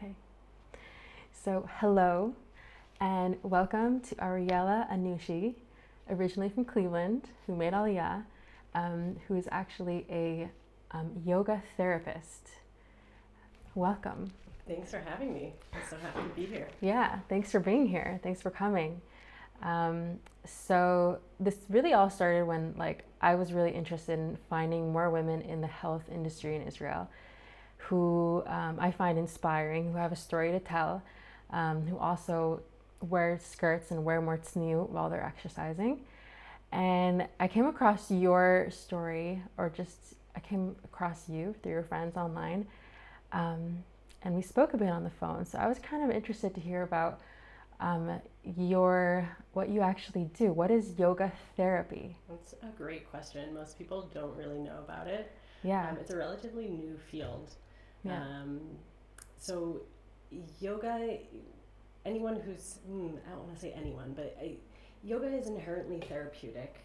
Okay. So, hello and welcome to Ariella Anouchi, originally from Cleveland, who made Aliyah, who is actually a yoga therapist. Welcome. Thanks for having me. I'm so happy to be here. Yeah, thanks for being here. Thanks for coming. So this really all started when I was really interested in finding more women in the health industry in Israel who I find inspiring, who have a story to tell, who also wear skirts and wear more tzniut while they're exercising. And I came across your story, or just I came across you through your friends online, and we spoke a bit on the phone. So I was kind of interested to hear about what you actually do. What is yoga therapy? That's a great question. Most people don't really know about it. Yeah. It's a relatively new field. Yeah. So yoga, anyone who's, I don't want to say anyone, but yoga is inherently therapeutic.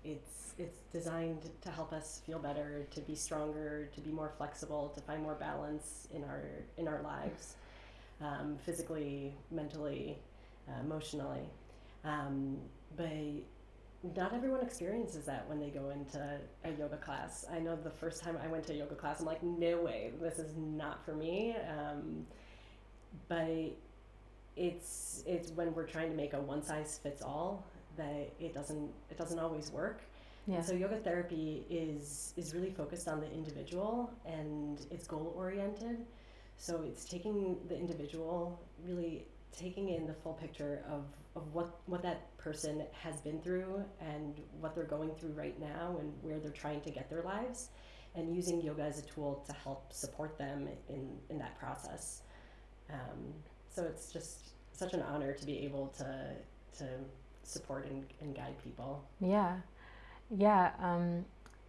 It's designed to help us feel better, to be stronger, to be more flexible, to find more balance in our lives, physically, mentally, emotionally. But not everyone experiences that when they go into a yoga class. I know the first time I went to a yoga class, I'm like, no way, this is not for me. But it's when we're trying to make a one size fits all that it doesn't always work. Yeah. And so yoga therapy is really focused on the individual, and it's goal oriented. So it's taking the individual, really taking in the full picture of what that person has been through and what they're going through right now and where they're trying to get their lives, and using yoga as a tool to help support them in that process. So it's just such an honor to be able to support and guide people. Yeah. Yeah.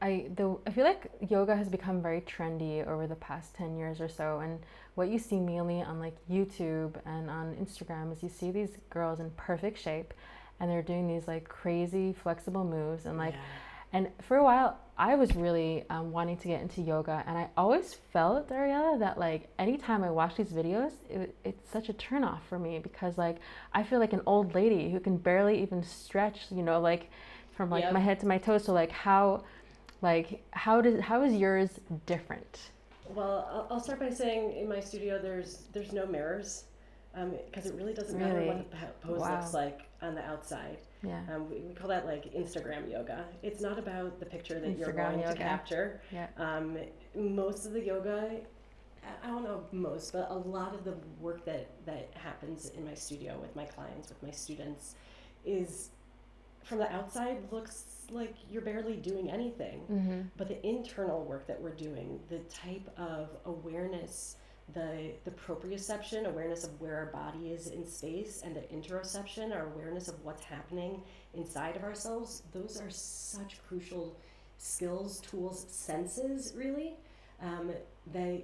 I feel like yoga has become very trendy over the past 10 years or so, and what you see mainly on YouTube and on Instagram is you see these girls in perfect shape and they're doing these crazy flexible moves and Yeah. and for a while I was really wanting to get into yoga, and I always felt, Ariella, that anytime I watch these videos it's such a turn off for me because I feel like an old lady who can barely even stretch, from Yep. my head to my toes. So how is yours different? Well, I'll start by saying in my studio there's no mirrors, because it really doesn't matter what the pose Wow. looks like on the outside. Yeah. We call that Instagram yoga. It's not about the picture that you're Instagram going yoga. to capture. Yeah. Most of the yoga, I don't know most, but a lot of the work that happens in my studio with my clients, with my students, is from the outside looks like you're barely doing anything. Mm-hmm. But the internal work that we're doing, the type of awareness, the proprioception, awareness of where our body is in space, and the interoception, our awareness of what's happening inside of ourselves, those are such crucial skills, tools, senses, really, that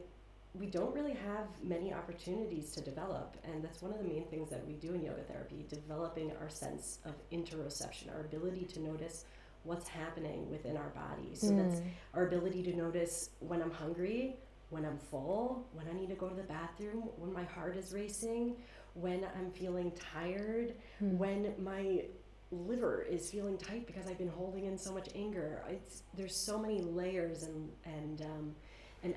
we don't really have many opportunities to develop. And that's one of the main things that we do in yoga therapy, developing our sense of interoception, our ability to notice what's happening within our body. So that's our ability to notice when I'm hungry, when I'm full, when I need to go to the bathroom, when my heart is racing, when I'm feeling tired, when my liver is feeling tight because I've been holding in so much anger. There's so many layers and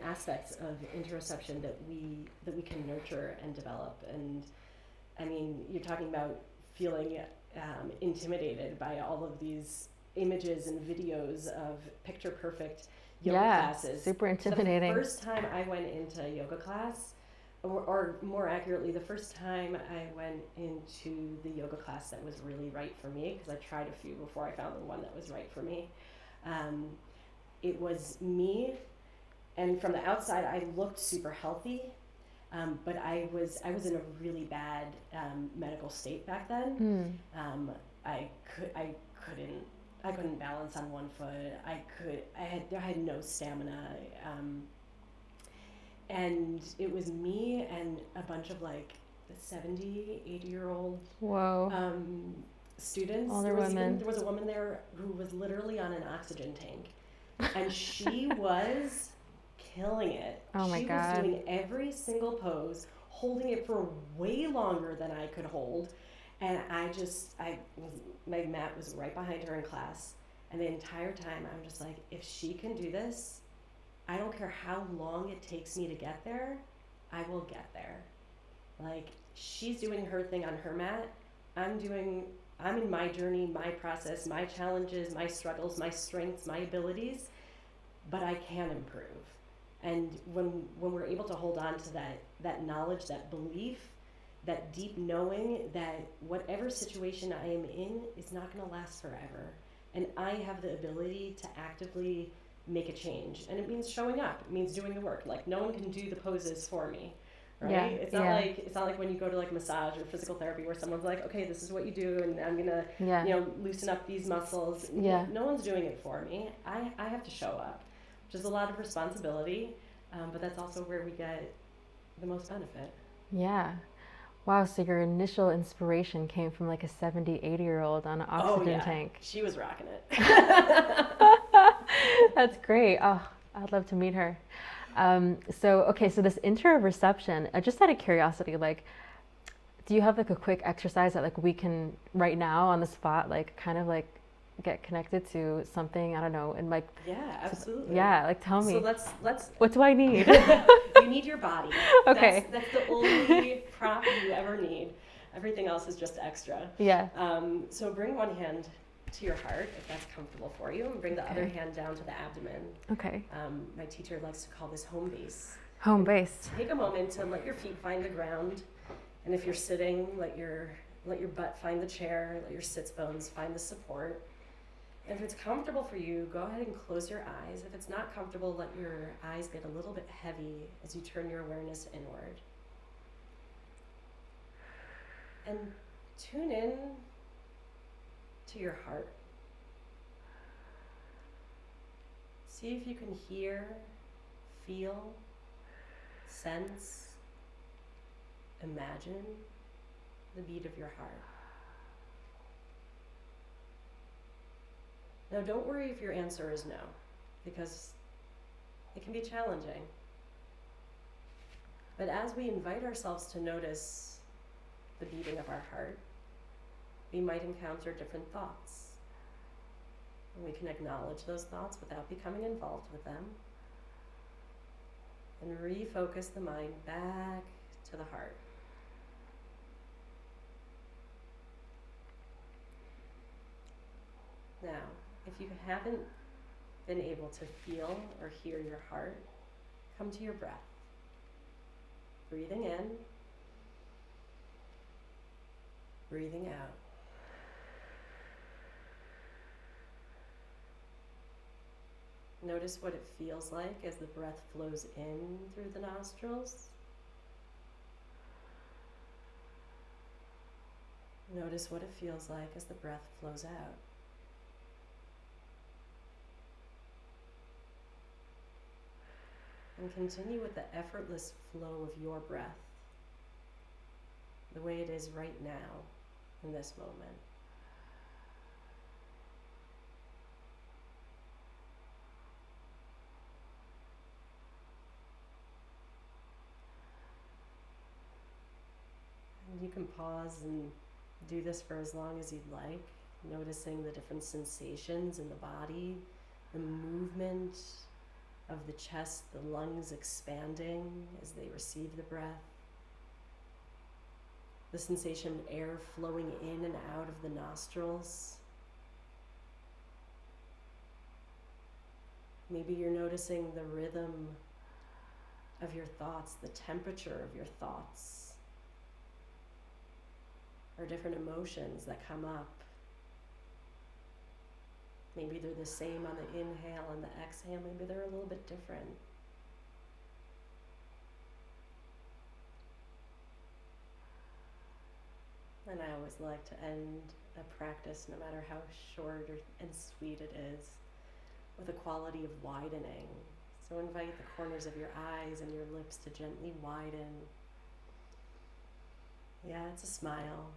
aspects of interoception that we can nurture and develop. And I mean, you're talking about feeling intimidated by all of these images and videos of picture perfect yoga classes. Super intimidating. The first time I went into a yoga class, or more accurately, the first time I went into the yoga class that was really right for me, because I tried a few before I found the one that was right for me, it was me. And from the outside, I looked super healthy, but I was in a really bad medical state back then. I couldn't balance on one foot. I had no stamina, and it was me and a bunch of 70, 80-year-old students. Older women. There was a woman there who was literally on an oxygen tank, and she was killing it. Oh my She was God. doing every single pose, holding it for way longer than I could hold. And my mat was right behind her in class. And the entire time I'm just like, if she can do this, I don't care how long it takes me to get there, I will get there. Like, she's doing her thing on her mat. I'm in my journey, my process, my challenges, my struggles, my strengths, my abilities, but I can improve. And when we're able to hold on to that knowledge, that belief, that deep knowing that whatever situation I am in is not going to last forever, and I have the ability to actively make a change, and it means showing up. It means doing the work. Like, no one can do the poses for me, right? Yeah, yeah. It's not like when you go to like massage or physical therapy where someone's like, okay, this is what you do, and I'm gonna Yeah. loosen up these muscles. Yeah. No one's doing it for me. I have to show up, which is a lot of responsibility, but that's also where we get the most benefit. Yeah. Wow, so your initial inspiration came from like a 70, 80-year-old on an oxygen tank. She was rocking it. That's great. Oh, I'd love to meet her. So this interoception, just out of curiosity, like, do you have like a quick exercise that like we can right now on the spot, like kind of like get connected to something, I don't know, and like, Yeah, absolutely. yeah, like tell me. So let's What do I need? You need your body. Okay. That's the only prop you ever need. Everything else is just extra. Yeah. So bring one hand to your heart if that's comfortable for you, and bring the other hand down to the abdomen. Okay. My teacher likes to call this home base. Home base. Take a moment to let your feet find the ground, and if you're sitting, let your butt find the chair, let your sits bones find the support. And if it's comfortable for you, go ahead and close your eyes. If it's not comfortable, let your eyes get a little bit heavy as you turn your awareness inward. And tune in to your heart. See if you can hear, feel, sense, imagine the beat of your heart. Now, don't worry if your answer is no, because it can be challenging. But as we invite ourselves to notice the beating of our heart, we might encounter different thoughts. And we can acknowledge those thoughts without becoming involved with them, and refocus the mind back to the heart. Now, if you haven't been able to feel or hear your heart, come to your breath. Breathing in, breathing out. Notice what it feels like as the breath flows in through the nostrils. Notice what it feels like as the breath flows out. And continue with the effortless flow of your breath, the way it is right now, in this moment. And you can pause and do this for as long as you'd like, noticing the different sensations in the body, the movement of the chest, the lungs expanding as they receive the breath, the sensation of air flowing in and out of the nostrils. Maybe you're noticing the rhythm of your thoughts, the temperature of your thoughts, or different emotions that come up. Maybe they're the same on the inhale and the exhale. Maybe they're a little bit different. And I always like to end a practice, no matter how short and sweet it is, with a quality of widening. So invite the corners of your eyes and your lips to gently widen. Yeah, it's a smile,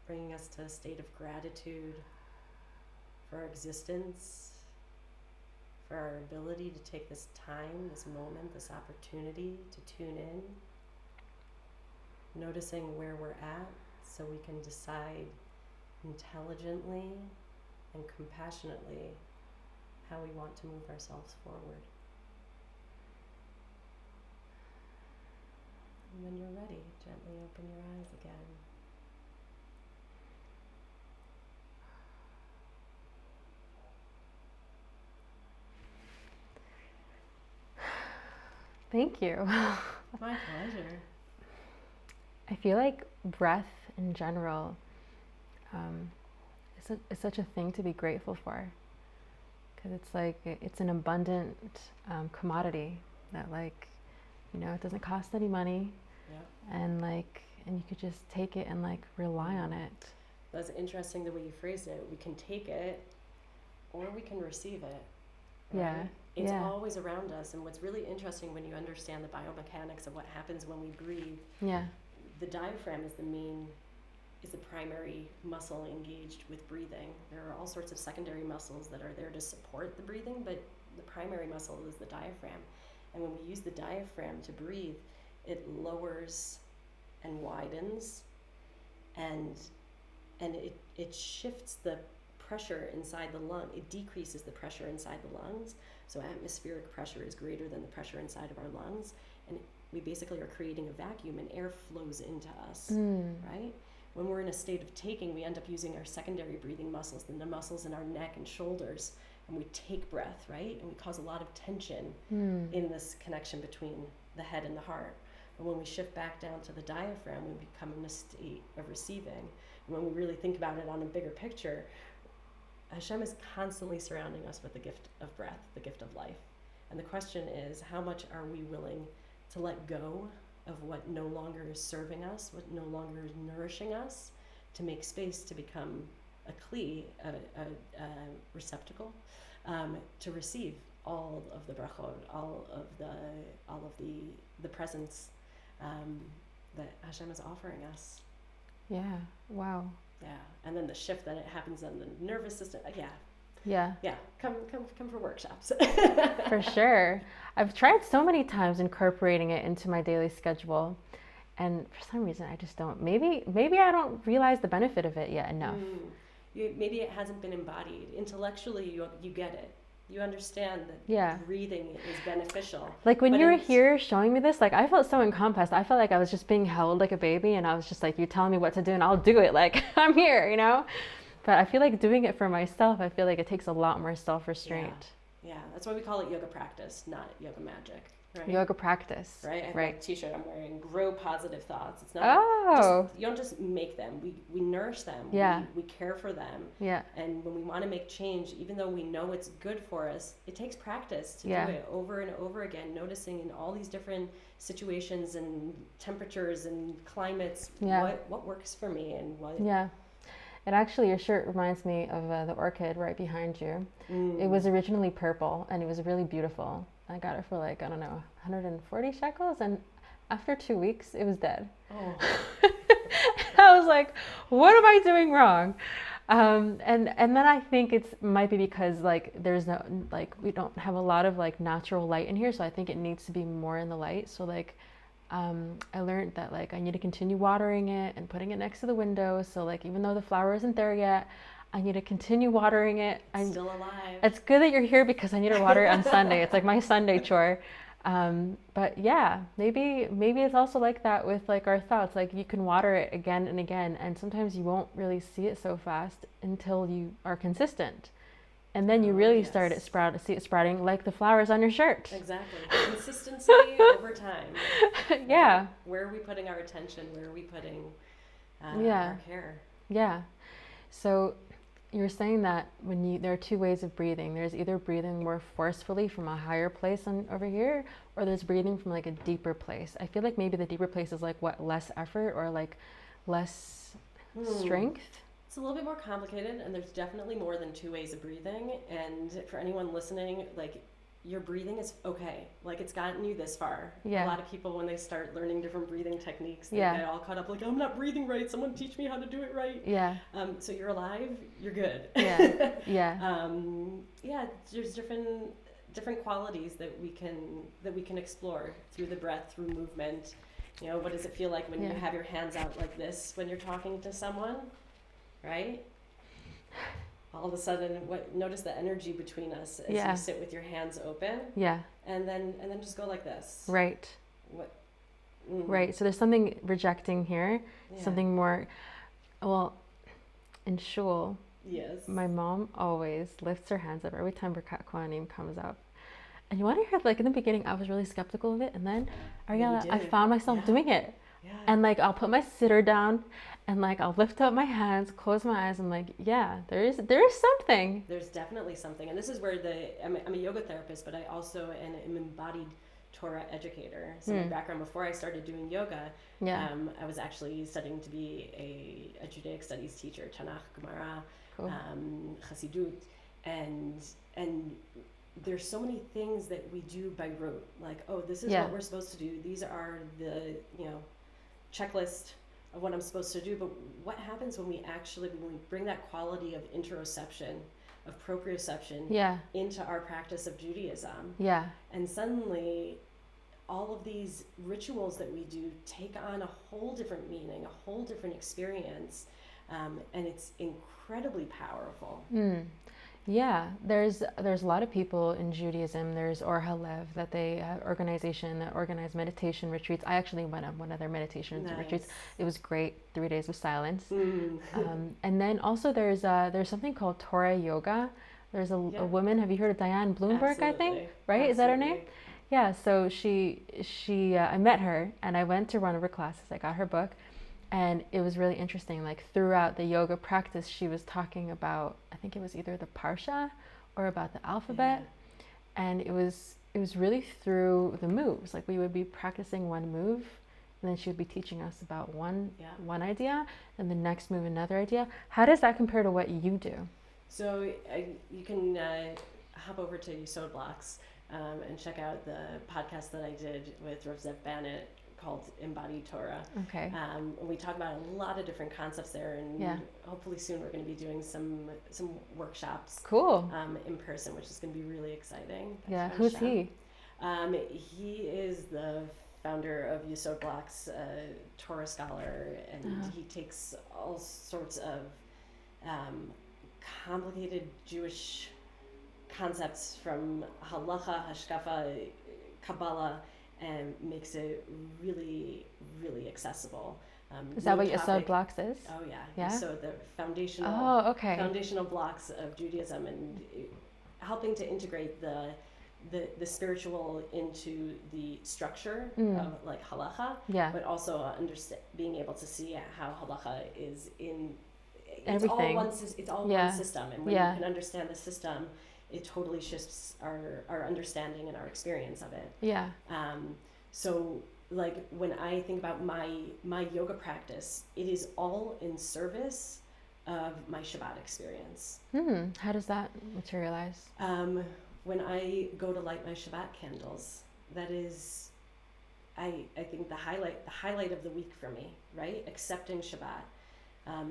bringing us to a state of gratitude for our existence, for our ability to take this time, this moment, this opportunity to tune in, noticing where we're at so we can decide intelligently and compassionately how we want to move ourselves forward. And when you're ready, gently open your eyes again. Thank you. My pleasure. I feel like breath in general is such a thing to be grateful for, because it's like it's an abundant commodity that, like, you know, it doesn't cost any money, Yeah. and you could just take it and like rely on it. That's interesting the way you phrased it. We can take it or we can receive it. Right? Yeah. It's Yeah. always around us. And what's really interesting when you understand the biomechanics of what happens when we breathe, Yeah. the diaphragm is the primary muscle engaged with breathing. There are all sorts of secondary muscles that are there to support the breathing, but the primary muscle is the diaphragm. And when we use the diaphragm to breathe, it lowers and widens, and it shifts the pressure inside the lung. It decreases the pressure inside the lungs. So atmospheric pressure is greater than the pressure inside of our lungs, and we basically are creating a vacuum, and air flows into us, right? When we're in a state of taking, we end up using our secondary breathing muscles, the muscles in our neck and shoulders, and we take breath, right? And we cause a lot of tension in this connection between the head and the heart. And when we shift back down to the diaphragm, we become in a state of receiving. And when we really think about it on a bigger picture, Hashem is constantly surrounding us with the gift of breath, the gift of life. And the question is, how much are we willing to let go of what no longer is serving us, what no longer is nourishing us, to make space to become a kli, a receptacle, to receive all of the brachot, all of the presence that Hashem is offering us. Yeah. Wow. Yeah, and then the shift that it happens on the nervous system. Yeah. Come for workshops. For sure. I've tried so many times incorporating it into my daily schedule, and for some reason I just don't. Maybe I don't realize the benefit of it yet enough. Maybe it hasn't been embodied intellectually. You get it. You understand that breathing is beneficial. Like when you were here showing me this, like I felt so encompassed. I felt like I was just being held like a baby, and I was just like, you tell me what to do and I'll do it. Like I'm here, you know? But I feel like doing it for myself, I feel like it takes a lot more self-restraint. Yeah, that's why we call it yoga practice, not yoga magic. Right? Yoga practice. Right? I have right. a t-shirt I'm wearing, grow positive thoughts. It's not you don't just make them. We nourish them. Yeah. We care for them. Yeah. And when we want to make change, even though we know it's good for us, it takes practice to do it over and over again, noticing in all these different situations and temperatures and climates what works for me and what. Yeah. And actually, your shirt reminds me of the orchid right behind you. It was originally purple, and it was really beautiful. I got it for like, I don't know, 140 shekels, and after 2 weeks, it was dead. Oh. I was like, what am I doing wrong? And then I think it might be because like there's no, like we don't have a lot of like natural light in here, so I think it needs to be more in the light. So like I learned that like I need to continue watering it and putting it next to the window. So like even though the flower isn't there yet, I need to continue watering it. I'm still alive. It's good that you're here because I need to water it on Sunday. It's like my Sunday chore. But yeah, maybe it's also like that with like our thoughts. Like you can water it again and again, and sometimes you won't really see it so fast until you are consistent. And then you really see it sprouting like the flowers on your shirt. Exactly. Consistency over time. Yeah. Where are we putting our attention? Where are we putting our care? Yeah. So you're saying that there are two ways of breathing. There's either breathing more forcefully from a higher place over here, or there's breathing from like a deeper place. I feel like maybe the deeper place is like less effort or like less strength. It's a little bit more complicated, and there's definitely more than two ways of breathing. And for anyone listening, like your breathing is okay. Like it's gotten you this far. Yeah. A lot of people, when they start learning different breathing techniques, they get all caught up like, I'm not breathing right. Someone teach me how to do it right. Yeah. So you're alive. You're good. Yeah. Yeah. There's different different qualities that we can explore through the breath, through movement. You know, what does it feel like when you have your hands out like this when you're talking to someone, right? All of a sudden, notice the energy between us as you sit with your hands open. Yeah. And then just go like this. Right. What? Right. So there's something rejecting here, something more. Well, in shul, yes, my mom always lifts her hands up every time Birkat Kohanim comes up. And you want to hear, like, in the beginning, I was really skeptical of it. And then, Ariella, I found myself doing it. Yeah. And, like, I'll put my sitter down and, like, I'll lift up my hands, close my eyes. I'm like, yeah, there is something. There's definitely something. And this is where I'm a yoga therapist, but I also am an embodied Torah educator. So my background before I started doing yoga, I was actually studying to be a Judaic studies teacher, Tanakh, Gemara, Chassidut, and there's so many things that we do by rote. Like, oh, this is what we're supposed to do. These are the checklist of what I'm supposed to do. But what happens when we bring that quality of interoception, of proprioception into our practice of Judaism? Yeah. And suddenly all of these rituals that we do take on a whole different meaning, a whole different experience. And it's incredibly powerful. Yeah, there's a lot of people in Judaism. There's Or Halev, that they organization that organize meditation retreats. I actually went on one of their meditation retreats. It was great. 3 days of silence. And then also there's something called Torah yoga. There's a woman. Have you heard of Diane Bloomberg? Absolutely. I think, right? Is that her name? Yeah. So she I met her and I went to one of her classes. I got her book. And it was really interesting, like throughout the yoga practice, she was talking about, I think it was either the Parsha or about the alphabet. And it was really through the moves. Like we would be practicing one move and then she would be teaching us about one idea and the next move, another idea. How does that compare to what you do? So you can hop over to Yesod Blocks and check out the podcast that I did with Rav Zev Bannett called Embodied Torah. Okay. We talk about a lot of different concepts there, and hopefully soon we're going to be doing some workshops. Cool. In person, which is going to be really exciting. Who's he? He is the founder of Yesod Blocks, Torah scholar, and he takes all sorts of complicated Jewish concepts from halacha, hashkafa, Kabbalah, and makes it really, really accessible. Is that what Yesod Blocks is? Oh yeah. So the foundational blocks of Judaism, and helping to integrate the spiritual into the structure of like halacha, but also being able to see how halacha is in everything. It's all one system, and when you can understand the system, it totally shifts our understanding and our experience of it. Yeah. So like when I think about my yoga practice, it is all in service of my Shabbat experience. How does that materialize? When I go to light my Shabbat candles, that is, I think the highlight of the week for me, right? Accepting Shabbat.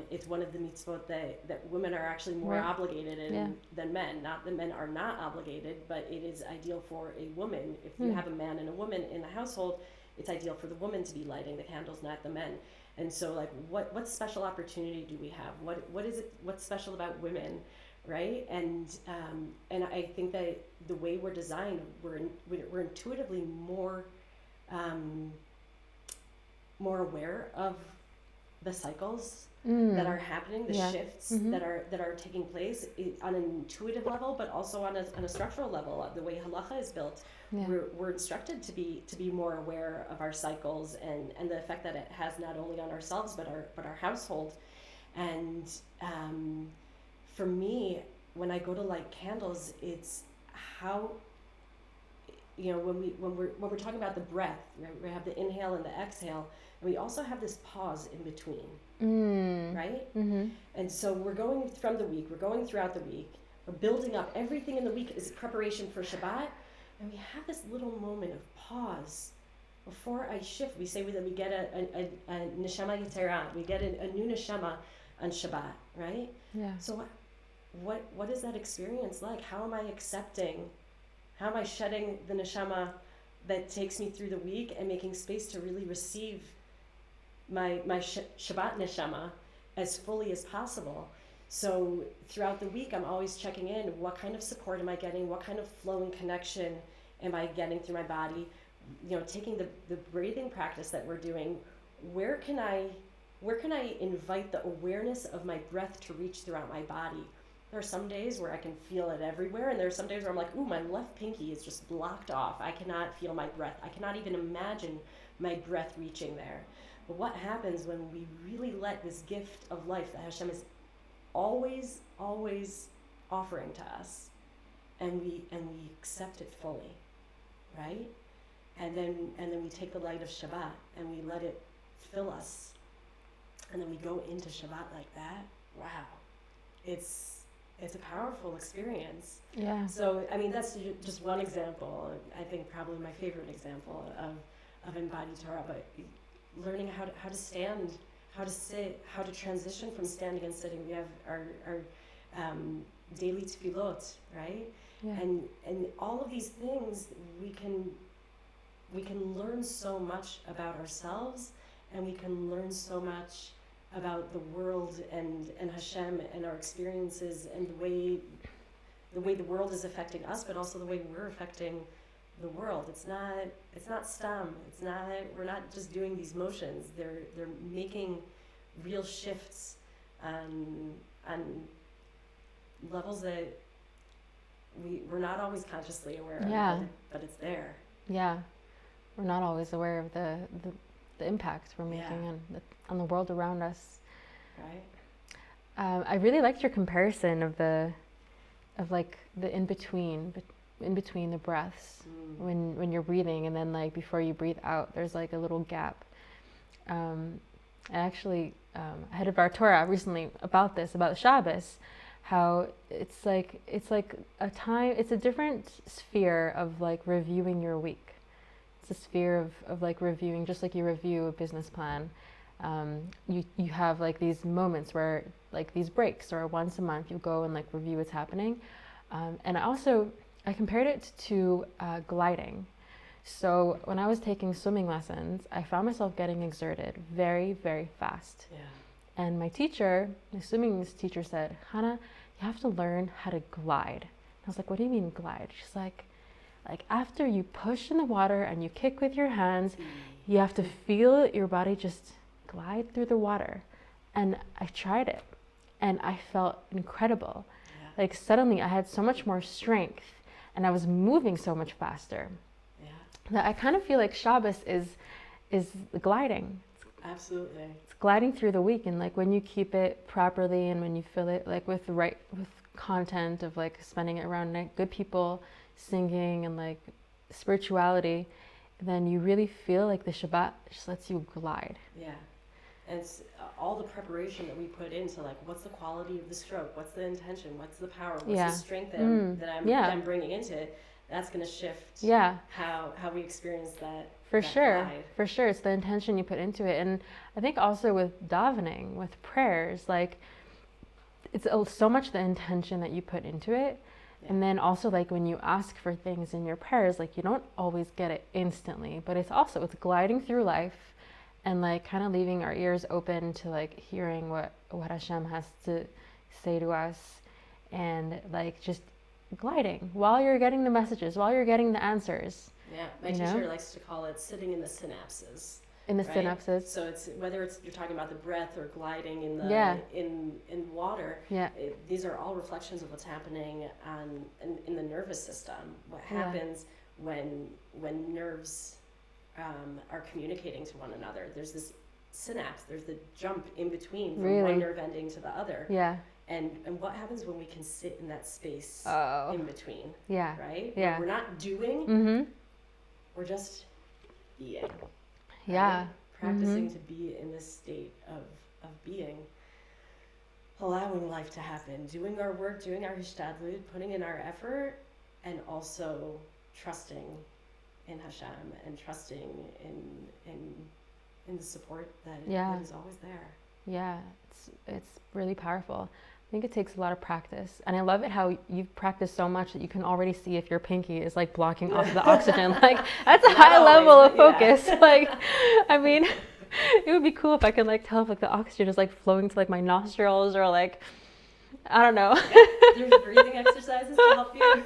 It's one of the mitzvot that women are actually more obligated in than men. Not that men are not obligated, but it is ideal for a woman. If you have a man and a woman in the household, it's ideal for the woman to be lighting the candles, not the men. And so, like, what special opportunity do we have? What is it? What's special about women, right? And I think that the way we're designed, we're intuitively more aware of the cycles that are happening, the shifts that are taking place on an intuitive level, but also on a structural level. The way halacha is built, we're instructed to be more aware of our cycles and the effect that it has not only on ourselves but our household. And for me, when I go to light candles, it's how, you know, when we're talking about the breath, right? We have the inhale and the exhale, and we also have this pause in between, right? And so we're going from the week, we're going throughout the week, we're building up. Everything in the week is preparation for Shabbat, and we have this little moment of pause before I shift. We say that we get a neshama yitera, we get a new neshama on Shabbat, right? Yeah. So what is that experience like? How am I accepting How am I shedding the neshama that takes me through the week and making space to really receive my Shabbat neshama as fully as possible? So throughout the week, I'm always checking in. What kind of support am I getting? What kind of flow and connection am I getting through my body? Taking the breathing practice that we're doing, where can I invite the awareness of my breath to reach throughout my body? There are some days where I can feel it everywhere, and there are some days where I'm like, ooh, my left pinky is just blocked off. I cannot feel my breath. I cannot even imagine my breath reaching there. But what happens when we really let this gift of life that Hashem is always, always offering to us, and we accept it fully, right? And then we take the light of Shabbat and we let it fill us, and then we go into Shabbat like that. Wow, it's a powerful experience. Yeah. So I mean, that's just one example. I think probably my favorite example of embodied Torah, but learning how to stand, how to sit, how to transition from standing and sitting. We have our daily tefillot, right? Yeah. And all of these things we can learn so much about ourselves, and we can learn so much about the world and Hashem and our experiences and the way the world is affecting us, but also the way we're affecting the world. It's not stam. We're not just doing these motions. They're making real shifts on levels that we're not always consciously aware of, but it's there. Yeah. We're not always aware of the impact we're making on the world around us. Right. I really liked your comparison of the in between the breaths, when you're breathing, and then like before you breathe out, there's like a little gap. I actually head of our Torah recently about Shabbos, how it's like a time, it's a different sphere of like reviewing your week. It's a sphere of like reviewing, just like you review a business plan. You have like these moments where like these breaks, or once a month you go and like review what's happening. And I compared it to gliding. So when I was taking swimming lessons, I found myself getting exerted very, very fast. Yeah. And my swimming teacher said, Chana, you have to learn how to glide. And I was like, what do you mean glide? She's like after you push in the water and you kick with your hands, you have to feel your body just glide through the water. And I tried it, and I felt incredible. Yeah. Like suddenly I had so much more strength, and I was moving so much faster. Yeah. That I kind of feel like Shabbos is gliding. Absolutely. It's gliding through the week, and like when you keep it properly and when you fill it like with content of like spending it around good people, singing and like spirituality, then you really feel like the Shabbat just lets you glide. Yeah. And it's all the preparation that we put into like, what's the quality of the stroke? What's the intention? What's the power? What's the strength that I'm bringing into it? That's going to shift how we experience that. For that sure. glide. For sure. It's the intention you put into it. And I think also with davening, with prayers, like it's so much the intention that you put into it. Yeah. And then also like when you ask for things in your prayers, like you don't always get it instantly, but it's gliding through life and like kind of leaving our ears open to like hearing what Hashem has to say to us, and like just gliding while you're getting the messages, while you're getting the answers. Yeah, my teacher likes to call it sitting in the synapses. In the synapses. So it's whether you're talking about the breath or gliding in the in water. Yeah. These are all reflections of what's happening in the nervous system. What happens when nerves are communicating to one another? There's this synapse. There's the jump in between from one nerve ending to the other. Yeah. And what happens when we can sit in that space in between? Yeah. Right? Yeah. We're not doing. Mm-hmm. We're just being. Yeah. Right? Practicing to be in this state of being. Allowing life to happen. Doing our work, doing our hishtadlut, putting in our effort, and also trusting in Hashem and trusting in the support that is always there. Yeah, it's really powerful. I think it takes a lot of practice. And I love it how you've practiced so much that you can already see if your pinky is like blocking off the oxygen. Like that's a Not high always, level of but yeah. focus. Like, I mean, it would be cool if I could like tell if like the oxygen is like flowing to like my nostrils or like, I don't know. There's breathing exercises to help you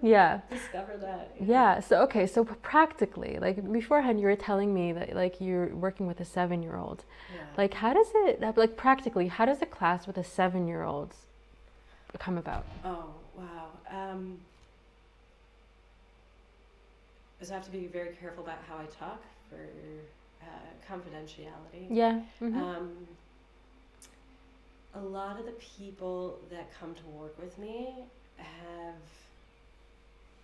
Yeah. discover that. Yeah. So, okay. So practically, like beforehand, you were telling me that like you're working with a 7-year-old. Yeah. Like, how does it, like practically, how does a class with a 7-year-old come about? Oh, wow. So I have to be very careful about how I talk for confidentiality. Yeah. A lot of the people that come to work with me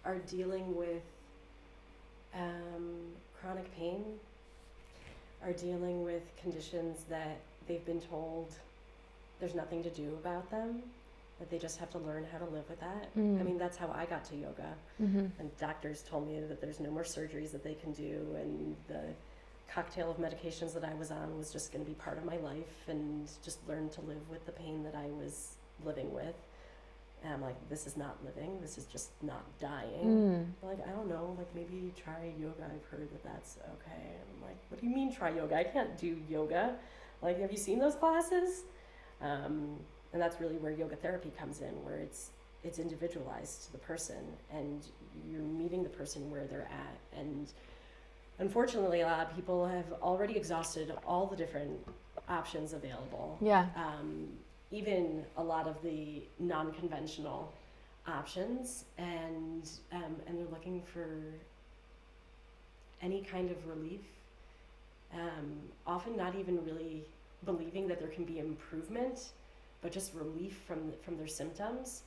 are dealing with chronic pain, are dealing with conditions that they've been told there's nothing to do about them, that they just have to learn how to live with that. I mean, that's how I got to yoga. And doctors told me that there's no more surgeries that they can do, and the cocktail of medications that I was on was just going to be part of my life, and just learn to live with the pain that I was living with. And I'm like, this is not living, this is just not dying. Like, I don't know, like maybe try yoga. I've heard that that's okay. I'm like, what do you mean try yoga? I can't do yoga. Like, have you seen those classes? And that's really where yoga therapy comes in, where it's individualized to the person, and you're meeting the person where they're at. And unfortunately, a lot of people have already exhausted all the different options available. Yeah. Even a lot of the non-conventional options, and they're looking for any kind of relief. Often not even really believing that there can be improvement, but just relief from their symptoms.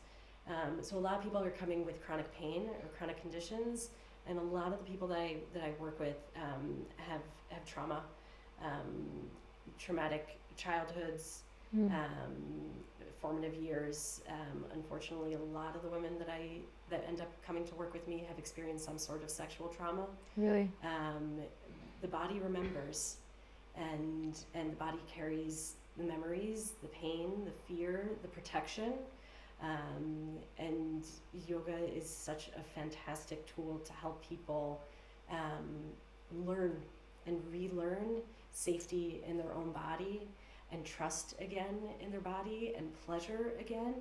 So a lot of people are coming with chronic pain or chronic conditions, and a lot of the people that I work with have trauma, traumatic childhoods, formative years. Unfortunately, a lot of the women that end up coming to work with me have experienced some sort of sexual trauma. Really? The body remembers, and the body carries the memories, the pain, the fear, the protection. And yoga is such a fantastic tool to help people learn and relearn safety in their own body, and trust again in their body, and pleasure again.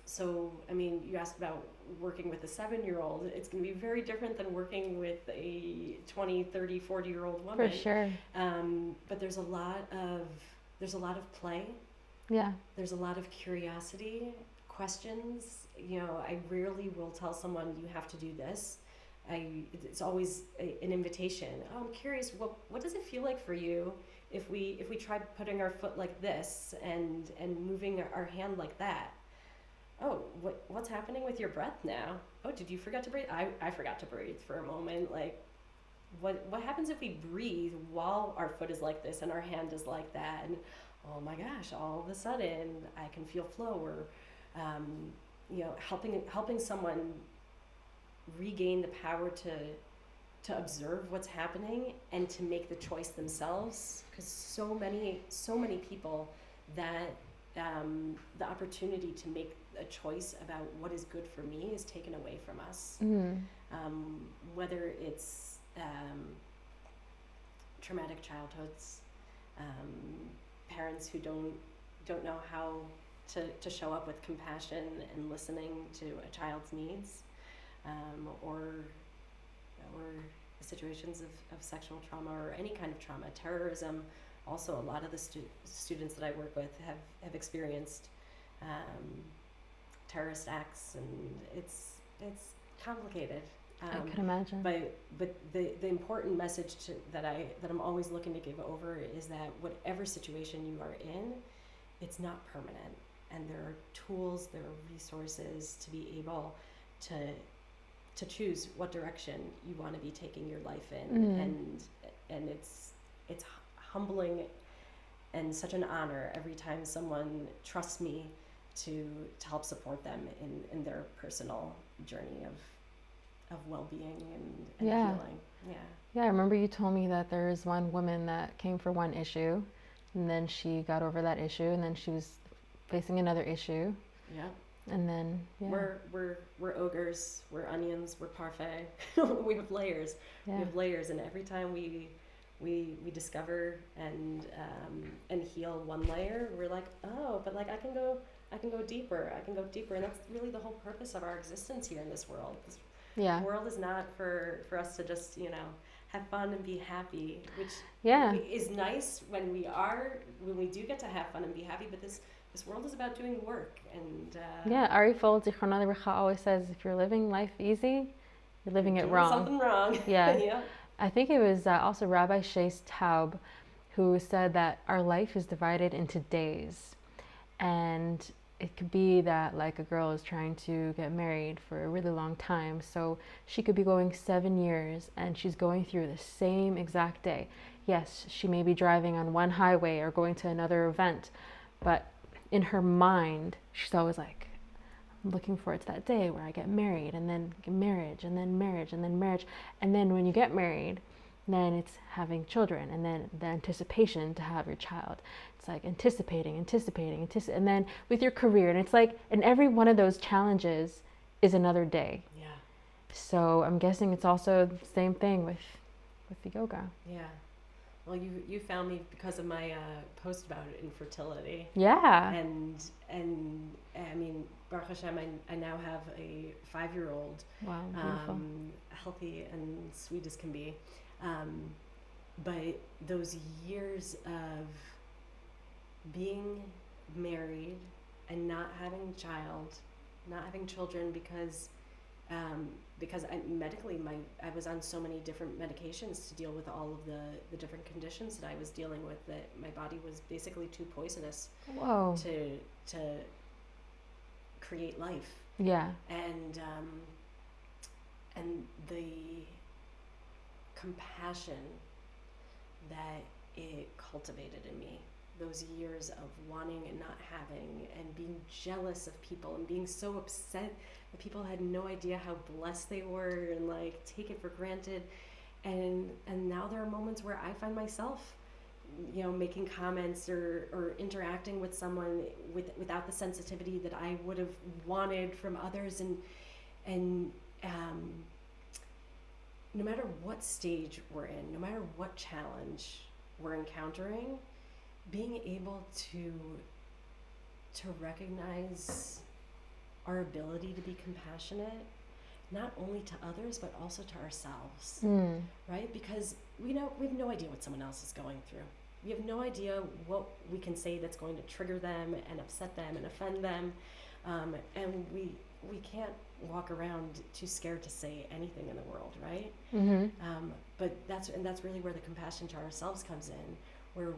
So, I mean, you asked about working with a 7-year-old. It's going to be very different than working with a 20, 30, 40-year-old woman. For sure. But there's a lot of play. Yeah. There's a lot of curiosity, questions. You know, I rarely will tell someone you have to do this. It's always an invitation. Oh, I'm curious, what does it feel like for you if we try putting our foot like this and moving our hand like that? Oh, what's happening with your breath now? Oh, did you forget to breathe? I forgot to breathe for a moment. Like, what happens if we breathe while our foot is like this and our hand is like that? And oh my gosh, all of a sudden I can feel flow, or helping someone regain the power to observe what's happening and to make the choice themselves, because so many people that the opportunity to make a choice about what is good for me is taken away from us. Whether it's traumatic childhoods, parents who don't know how to show up with compassion and listening to a child's needs, or situations of sexual trauma or any kind of trauma, terrorism. Also, a lot of the students that I work with have experienced terrorist acts, and it's complicated. I can imagine. But the important message that I'm always looking to give over is that whatever situation you are in, it's not permanent, and there are tools, there are resources to be able to choose what direction you want to be taking your life in, and it's humbling and such an honor every time someone trusts me to help support them in their personal journey of well-being and healing. Yeah. Yeah, I remember you told me that there is one woman that came for one issue, and then she got over that issue, and then she was facing another issue. Yeah. And then we're ogres, we're onions, we're parfait. We have layers. We have layers, and every time we discover and heal one layer, we're like, oh, but like I can go deeper. I can go deeper, and that's really the whole purpose of our existence here in this world. This world is not for us to just have fun and be happy, which is nice when we do get to have fun and be happy, but this world is about doing work. And Ari Fold always says, if you're living life easy, you're living it wrong. Something wrong. Yeah. I think it was also Rabbi Shais Taub who said that our life is divided into days, and it could be that like a girl is trying to get married for a really long time, so she could be going 7 years and she's going through the same exact day. Yes, she may be driving on one highway or going to another event, but in her mind she's always like, I'm looking forward to that day where I get married, and then marriage, and then marriage, and then marriage. And then when you get married, then it's having children, and then the anticipation to have your child. It's like anticipating, and then with your career, and it's like, and every one of those challenges is another day. Yeah. So I'm guessing it's also the same thing with the yoga. Yeah. Well, you found me because of my post about infertility. Yeah. And I mean, Baruch Hashem, I now have a 5-year-old. Wow, beautiful. Healthy and sweet as can be. But those years of being married and not having children because medically I was on so many different medications to deal with all of the different conditions that I was dealing with, that my body was basically too poisonous to create life. Yeah. And the compassion that it cultivated in me, those years of wanting and not having, and being jealous of people, and being so upset that people had no idea how blessed they were, and like take it for granted. And now there are moments where I find myself, making comments or interacting with someone without the sensitivity that I would have wanted from others, and no matter what stage we're in, no matter what challenge we're encountering, being able to recognize our ability to be compassionate, not only to others but also to ourselves, right? Because we have no idea what someone else is going through. We have no idea what we can say that's going to trigger them and upset them and offend them, and we can't walk around too scared to say anything in the world, right? Mm-hmm. But that's really where the compassion to ourselves comes in, where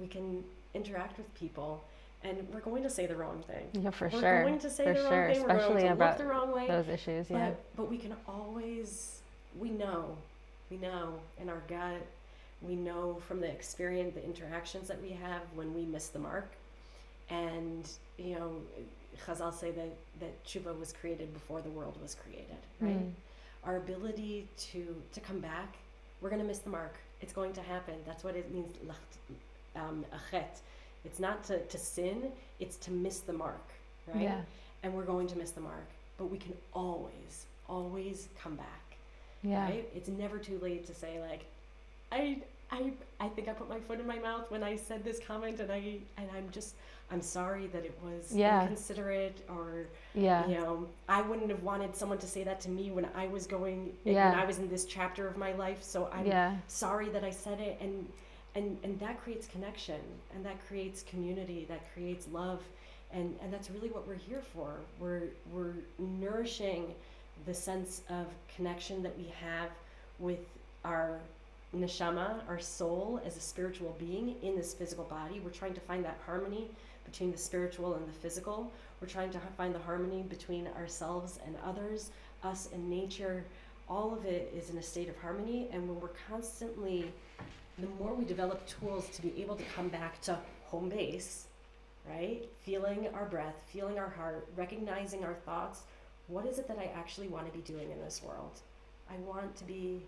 we can interact with people, and we're going to say the wrong thing. Yeah, for sure. We're going to say the wrong thing. Especially we're going to about look the wrong way. Those issues, yeah. But we can always, we know in our gut, we know from the experience, the interactions that we have when we miss the mark. And, Chazal say that tshuva was created before the world was created, right? Our ability to come back, we're going to miss the mark. It's going to happen. That's what it means, achet. It's not to sin, it's to miss the mark, right? Yeah. And we're going to miss the mark, but we can always come back. Yeah. Right? It's never too late to say, like, I think I put my foot in my mouth when I said this comment, and I'm sorry that it was inconsiderate, or I wouldn't have wanted someone to say that to me when I was when I was in this chapter of my life, so I'm sorry that I said it. And that creates connection, and that creates community, that creates love, and that's really what we're here for. We're nourishing the sense of connection that we have with our neshama, our soul, as a spiritual being in this physical body. We're trying to find that harmony between the spiritual and the physical. We're trying to find the harmony between ourselves and others, us and nature. All of it is in a state of harmony, and when we're constantly, the more we develop tools to be able to come back to home base, right? Feeling our breath, feeling our heart, recognizing our thoughts. What is it that I actually want to be doing in this world? I want to be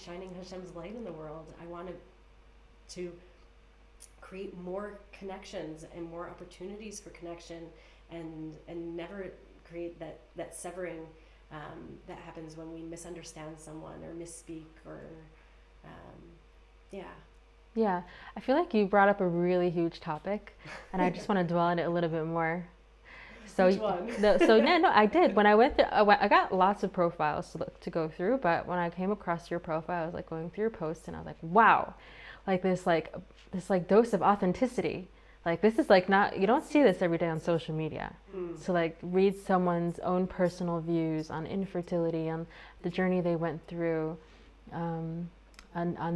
shining Hashem's light in the world. I want to create more connections and more opportunities for connection, and never create that severing that happens when we misunderstand someone or misspeak or yeah. Yeah, I feel like you brought up a really huge topic, and I just want to dwell on it a little bit more. So, Which one? no, I did. When I went through, I got lots of profiles to go through, but when I came across your profile, I was like going through your posts, and I was like, wow, like this dose of authenticity. Like this is like not, you don't see this every day on social media. So like read someone's own personal views on infertility, on the journey they went through, on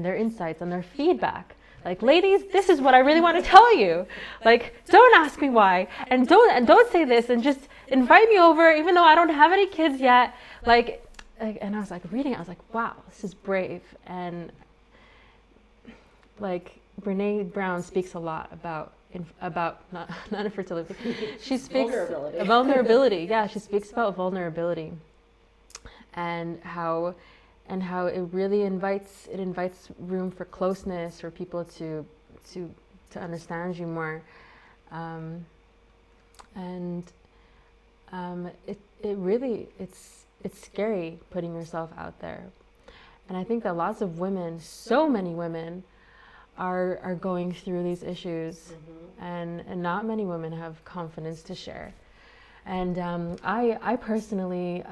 their insights, on their feedback. Like, ladies, this is what I really want to tell you. Like, don't ask me why, and don't say this, and just invite me over, even though I don't have any kids yet. And I was like reading it, I was like, wow, this is brave. And like Brene Brown speaks a lot about not infertility. She speaks vulnerability. Yeah, she speaks about vulnerability, and how it really invites room for closeness, for people to understand you more, and it really it's scary putting yourself out there. And I think that lots of women, so many women, are going through these issues, and not many women have confidence to share. And I personally,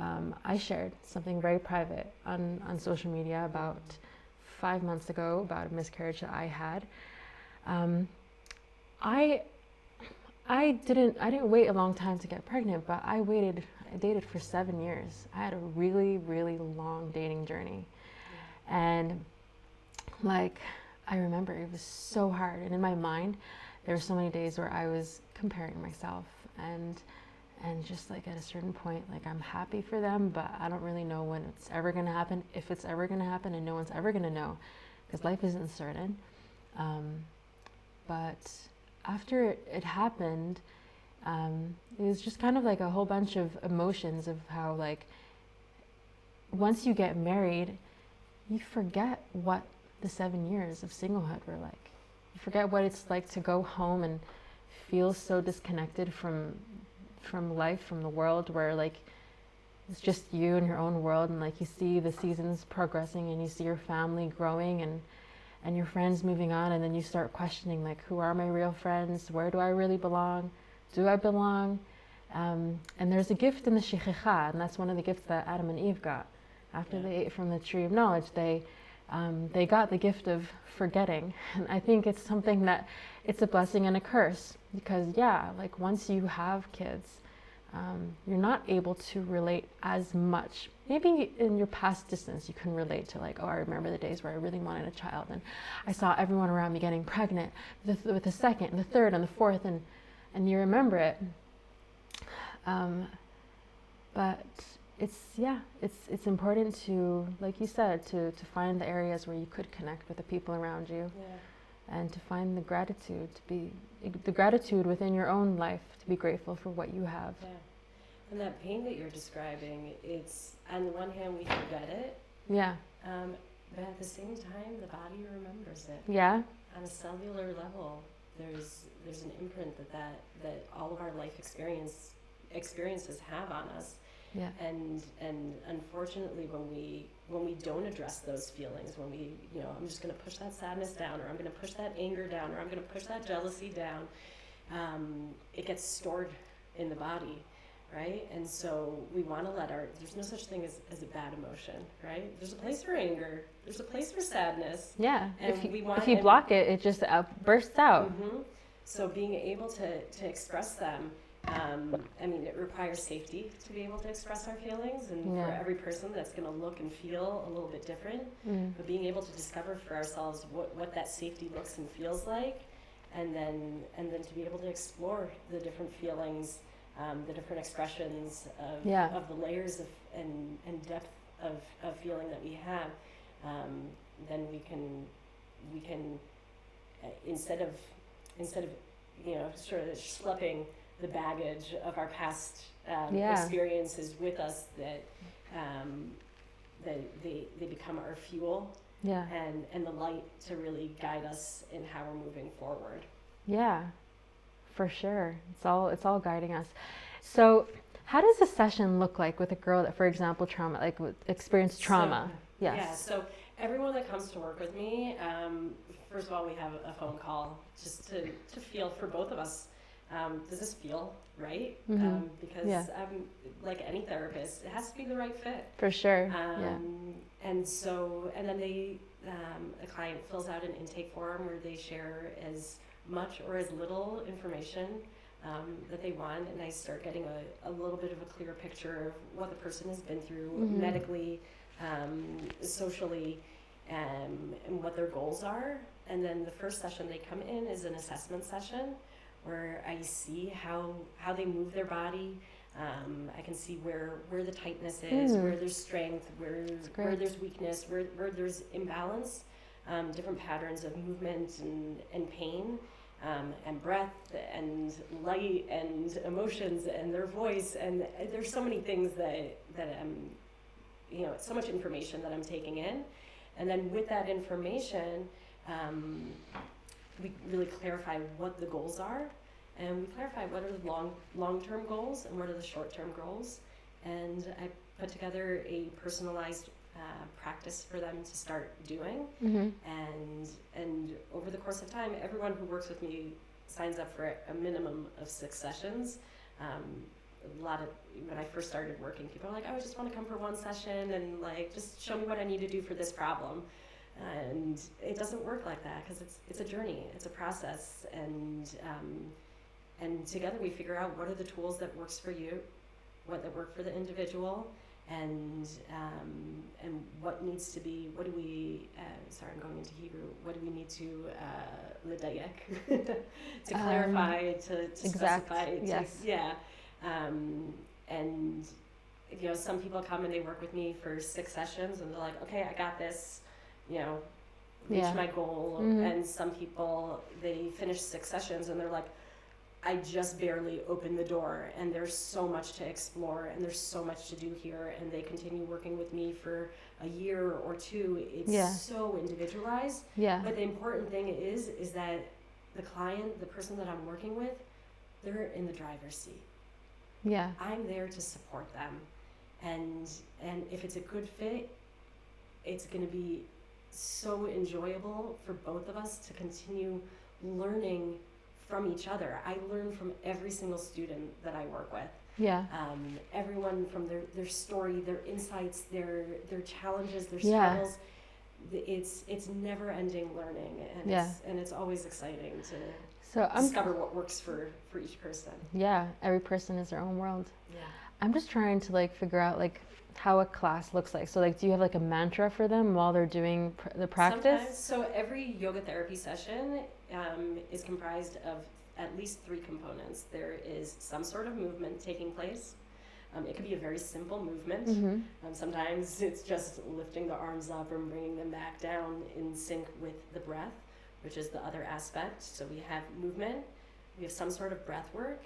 I shared something very private on social media about 5 months ago about a miscarriage that I had. I didn't wait a long time to get pregnant, but I dated for 7 years. I had a really, really long dating journey. And like, I remember it was so hard. And in my mind, there were so many days where I was comparing myself, and just like at a certain point, like I'm happy for them, but I don't really know when it's ever going to happen, if it's ever going to happen, and no one's ever going to know, because life isn't certain. But after it happened, it was just kind of like a whole bunch of emotions of how, like, once you get married, you forget what the 7 years of singlehood were like. You forget what it's like to go home and feel so disconnected from life, from the world, where like it's just you and your own world, and like you see the seasons progressing, and you see your family growing, and your friends moving on, and then you start questioning, like, who are my real friends? Where do I really belong? Do I belong? And there's a gift in the shechicha, and that's one of the gifts that Adam and Eve got after they ate from the tree of knowledge. They got the gift of forgetting, and I think it's something that it's a blessing and a curse, because like once you have kids, you're not able to relate as much. Maybe in your past distance you can relate to, like, oh, I remember the days where I really wanted a child, and I saw everyone around me getting pregnant with the second and the third and the fourth, and you remember it. But it's important to, like you said, to find the areas where you could connect with the people around you, and to find the gratitude within your own life, to be grateful for what you have. Yeah. And that pain that you're describing, it's, on the one hand, we forget it. Yeah. But at the same time, the body remembers it. Yeah. On a cellular level, there's an imprint that all of our life experiences have on us. Yeah. And unfortunately, when we don't address those feelings, when we, I'm just going to push that sadness down, or I'm going to push that anger down, or I'm going to push that jealousy down, it gets stored in the body, right? And so we want to there's no such thing as a bad emotion, right? There's a place for anger, there's a place for sadness. Yeah. And if you block it, it just bursts out. Mm-hmm. So being able to express them, it requires safety to be able to express our feelings, and for every person that's going to look and feel a little bit different. But being able to discover for ourselves what that safety looks and feels like, and then to be able to explore the different feelings, the different expressions of the layers of and depth of feeling that we have, then we can instead of sort of schlepping the baggage of our past experiences with us, that they become our fuel, Yeah. and the light to really guide us in how we're moving forward. Yeah, for sure. It's all guiding us. So, how does a session look like with a girl that, for example, experienced trauma? Yes. Yeah, so everyone that comes to work with me, first of all, we have a phone call just to feel for both of us. Does this feel right? Mhm. Because Yeah. like any therapist, it has to be the right fit. For sure. Yeah. And then a client fills out an intake form where they share as much or as little information that they want, and I start getting a little bit of a clearer picture of what the person has been through medically, socially, and what their goals are. And then the first session they come in is an assessment session where I see how they move their body. I can see where the tightness is, where there's strength, where there's weakness, where there's imbalance, different patterns of movement and pain, and breath and light and emotions and their voice. And there's so many things that so much information that I'm taking in. And then with that information, we really clarify what the goals are, and we clarify what are the long-term goals and what are the short-term goals. And I put together a personalized practice for them to start doing. And over the course of time, everyone who works with me signs up for a minimum of 6 sessions. When I first started working, people are like, oh, I just want to come for 1 session and like just show me what I need to do for this problem. And it doesn't work like that, because it's a journey, it's a process, and together we figure out what are the tools that works for you, what that work for the individual, and what needs to be, what do we, sorry, I'm going into Hebrew, what do we need to ledayek, to clarify, to specify, yes. Yeah. And some people come and they work with me for 6 sessions and they're like, okay, I got this, reach my goal. And some people, they finish 6 sessions and they're like, I just barely opened the door, and there's so much to explore, and there's so much to do here, and they continue working with me for a year or 2. It's so individualized. But the important thing is that the client, the person that I'm working with, they're in the driver's seat. I'm there to support them, and if it's a good fit, it's going to be so enjoyable for both of us to continue learning from each other. I learn from every single student that I work with. Everyone, from their story, their insights, their challenges, their struggles. It's never-ending learning, and it's always exciting to discover what works for each person. Every person is their own world. Yeah. I'm just trying to figure out how a class looks like. So do you have a mantra for them while they're doing the practice? Sometimes. So every yoga therapy session is comprised of at least 3 components. There is some sort of movement taking place. It could be a very simple movement. Sometimes it's just lifting the arms up and bringing them back down in sync with the breath, which is the other aspect. So we have movement, we have some sort of breath work,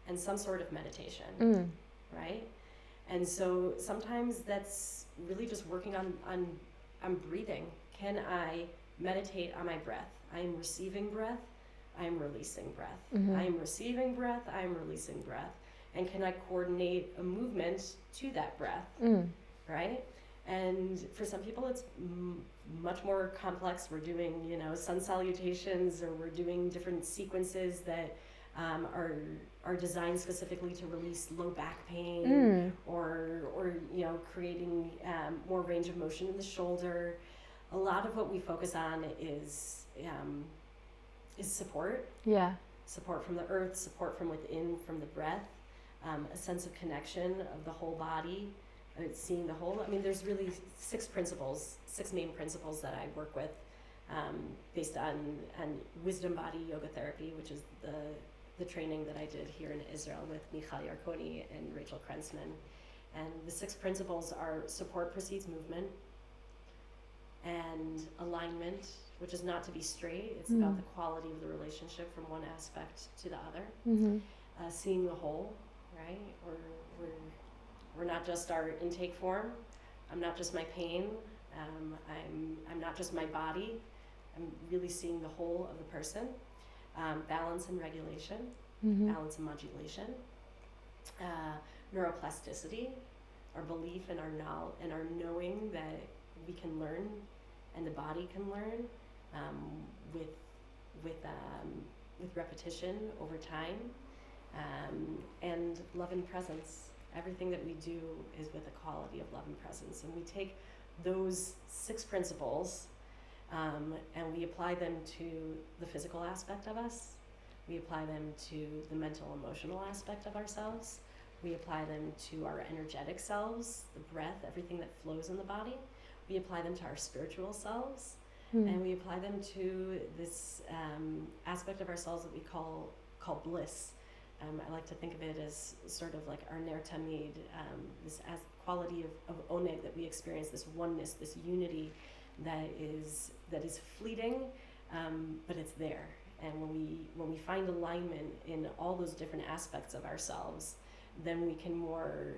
and some sort of meditation, right? And so sometimes that's really just working on breathing. Can I meditate on my breath? I am receiving breath, I am releasing breath. I am receiving breath, I am releasing breath. And can I coordinate a movement to that breath, right? And for some people it's much more complex. We're doing, sun salutations, or we're doing different sequences that are designed specifically to release low back pain, or creating more range of motion in the shoulder. A lot of what we focus on is support. Support from the earth, support from within, from the breath, a sense of connection of the whole body, seeing the whole. I mean, there's really 6 main principles that I work with, based on wisdom body yoga therapy, which is the training that I did here in Israel with Michal Yarkoni and Rachel Krensman. And the 6 principles are: support precedes movement, and alignment, which is not to be straight. It's about the quality of the relationship from one aspect to the other. Seeing the whole, right? We're not just our intake form. I'm not just my pain. I'm not just my body. I'm really seeing the whole of the person. Balance and regulation, balance and modulation, neuroplasticity, our belief and our knowledge and our knowing that we can learn, and the body can learn with repetition over time, and love and presence. Everything that we do is with a quality of love and presence, and we take those 6 principles and we apply them to the physical aspect of us. We apply them to the mental, emotional aspect of ourselves. We apply them to our energetic selves, the breath, everything that flows in the body. We apply them to our spiritual selves. And we apply them to this aspect of ourselves that we call bliss. I like to think of it as sort of like our ner tamid, this quality of oneg that we experience, this oneness, this unity that is fleeting, but it's there. And when we find alignment in all those different aspects of ourselves, then we can more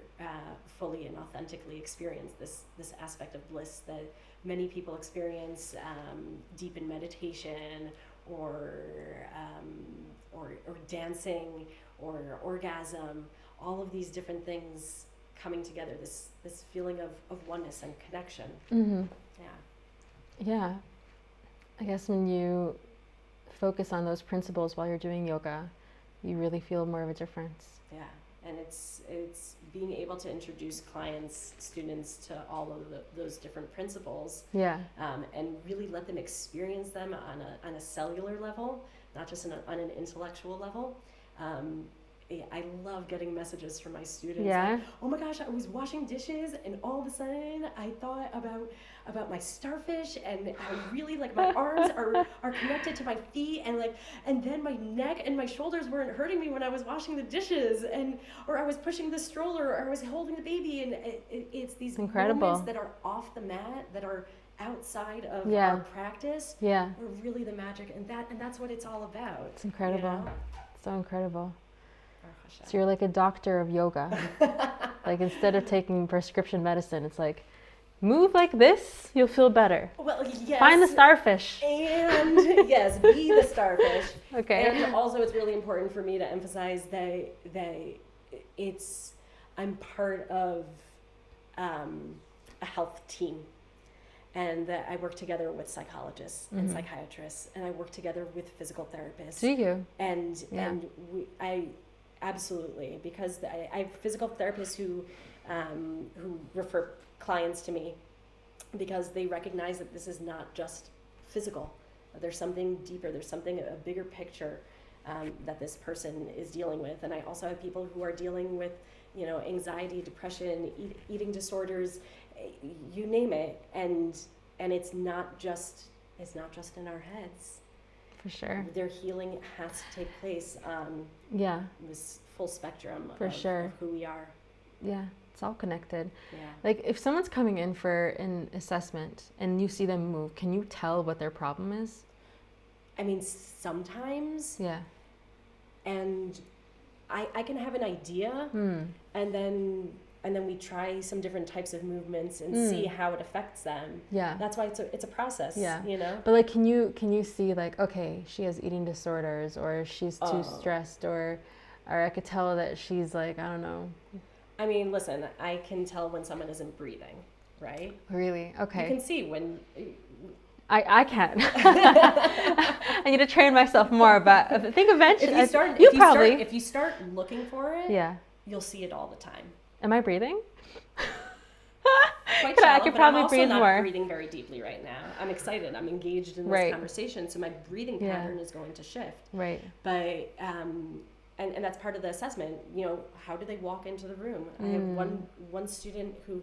fully and authentically experience this aspect of bliss that many people experience deep in meditation or dancing or orgasm. All of these different things coming together, this feeling of oneness and connection. Yeah. I guess when you focus on those principles while you're doing yoga, you really feel more of a difference. Yeah, and it's being able to introduce clients, students to all of those different principles. Yeah. And really let them experience them on a cellular level, not just on an intellectual level. I love getting messages from my students. Yeah. Like, oh my gosh, I was washing dishes and all of a sudden I thought about my starfish and how really like my arms are connected to my feet and then my neck and my shoulders weren't hurting me when I was washing the dishes or I was pushing the stroller or I was holding the baby, and it's these moments that are off the mat, that are outside of our practice, are really the magic, and that's what it's all about. It's incredible. You know? So incredible. So you're like a doctor of yoga. Like instead of taking prescription medicine, it's like, move like this, you'll feel better. Well, yes. Find the starfish. And yes, be the starfish. Okay. And also it's really important for me to emphasize that I'm part of a health team. And that I work together with psychologists and psychiatrists, and I work together with physical therapists. Do you? And I absolutely, because I have physical therapists who refer clients to me because they recognize that this is not just physical. There's something deeper. There's something, a bigger picture that this person is dealing with. And I also have people who are dealing with, anxiety, depression, eating disorders, you name it. And it's not just in our heads. For sure. Their healing has to take place on this full spectrum of who we are. Yeah, it's all connected. Yeah. Like if someone's coming in for an assessment and you see them move, can you tell what their problem is? I mean, sometimes. Yeah. And I can have an idea, and then we try some different types of movements and see how it affects them. Yeah. That's why it's a process. Yeah. But like, can you see like, okay, she has eating disorders, or she's too stressed, or I could tell that she's like, I don't know. I mean, listen, I can tell when someone isn't breathing, right? Really? Okay. You can see when. I can't. I need to train myself more, but I think eventually if you start looking for it, you'll see it all the time. Am I breathing? Quite shallow, I could probably breathe more. I'm also not breathing very deeply right now. I'm excited. I'm engaged in this conversation, so my breathing pattern is going to shift. Right. But and that's part of the assessment. How do they walk into the room? I have one student who.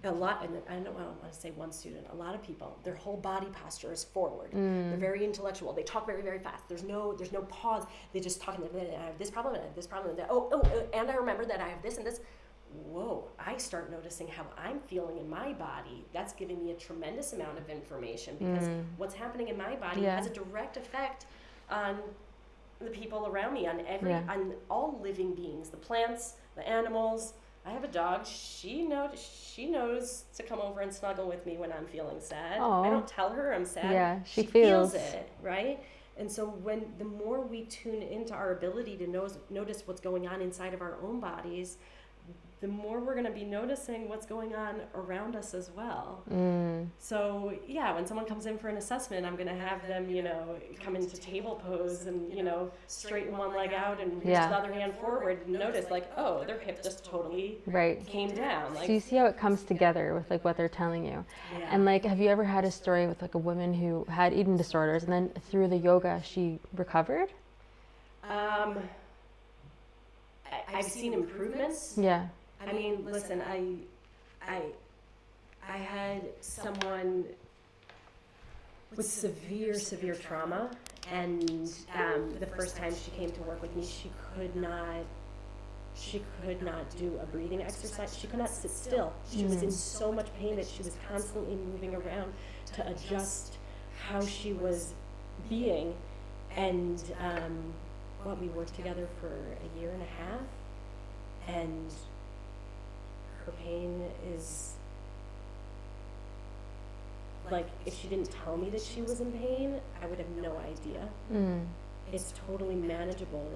A lot, and I don't want to say one student, a lot of people, their whole body posture is forward. They're very intellectual. They talk very, very fast. There's no pause. They just talk, and I have this problem, and I have this problem, and that. And I remember that I have this and this. Whoa, I start noticing how I'm feeling in my body. That's giving me a tremendous amount of information, because what's happening in my body has a direct effect on the people around me, on on all living beings, the plants, the animals, I have a dog. She knows to come over and snuggle with me when I'm feeling sad. Aw. I don't tell her I'm sad. Yeah, she feels feels. it, right? And so when the more we tune into our ability to notice what's going on inside of our own bodies, the more we're going to be noticing what's going on around us as well. So yeah, when someone comes in for an assessment, I'm going to have them, come into table pose and, straighten one leg out and reach Yeah. the other hand forward and notice like, oh, their hip just totally Right. came down. So you see how it comes together with like what they're telling you. Yeah. And like, have you ever had a story with like a woman who had eating disorders and then through the yoga she recovered? I've seen improvements. Yeah. I mean, listen, I had someone with severe trauma, and the first time she came to work with me, she could not do a breathing exercise. She could not sit still. She was in so much pain that she was constantly moving around to adjust how she was being. And we worked together for a year and a half, and her pain is like, if she didn't tell me that she was in pain, I would have no idea. It's totally manageable.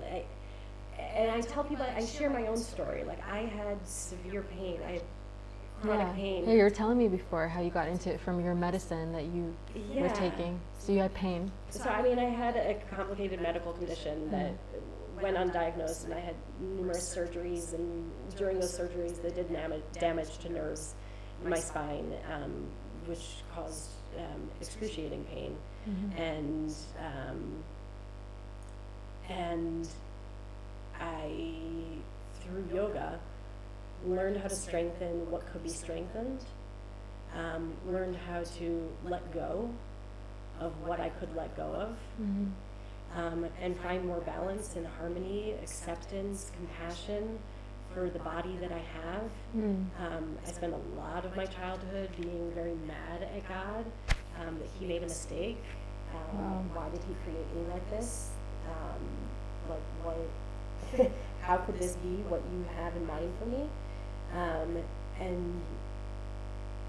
And I tell people, I share my own story. Like, I had severe pain. I had chronic pain. Yeah, you were telling me before how you got into it from your medicine that you were taking. So you had pain. So, I mean, I had a complicated medical condition that went undiagnosed, and I had numerous surgeries, and during those surgeries they did damage to nerves in my spine, which caused excruciating pain. And I, through yoga, learned how to strengthen what could be strengthened, learned how to let go of what I could let go of, and find more balance and harmony, acceptance, compassion for the body that I have. I spent a lot of my childhood being very mad at God, that he made a mistake. Why did he create me like this? How could this be what you have in mind for me?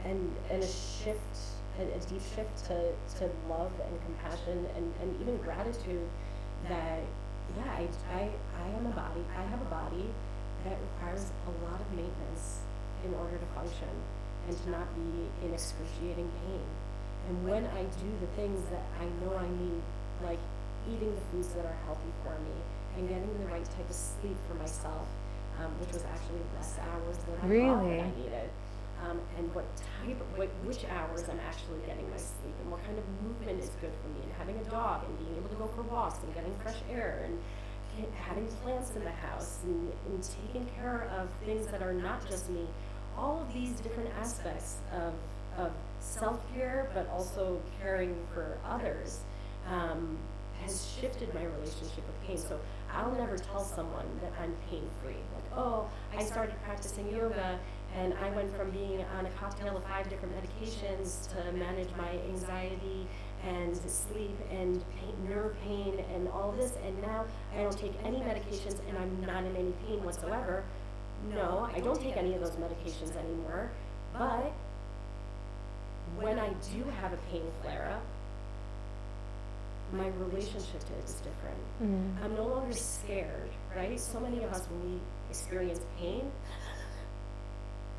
And a shift, a deep shift to love and compassion and even gratitude that, I am a body. I have a body that requires a lot of maintenance in order to function and to not be in excruciating pain. And when I do the things that I know I need, like eating the foods that are healthy for me and getting the right type of sleep for myself, which was actually less hours than I thought that I needed, and which hours I'm actually getting my sleep, and what kind of movement is good for me, and having a dog and being able to go for walks and getting fresh air and having plants in the house and taking care of things that are not just me. All of these different aspects of self-care, but also caring for others, has shifted my relationship with pain. So I'll never tell someone that I'm pain-free. Like, oh, I started practicing yoga and I went from being on a cocktail of 5 different medications to manage my anxiety and sleep and nerve pain and all this, and now I don't take any medications and I'm not in any pain whatsoever. No, I don't take any of those medications anymore, but when I do have a pain flare-up, my relationship to it is different. I'm no longer scared, right? So many of us, when we experience pain,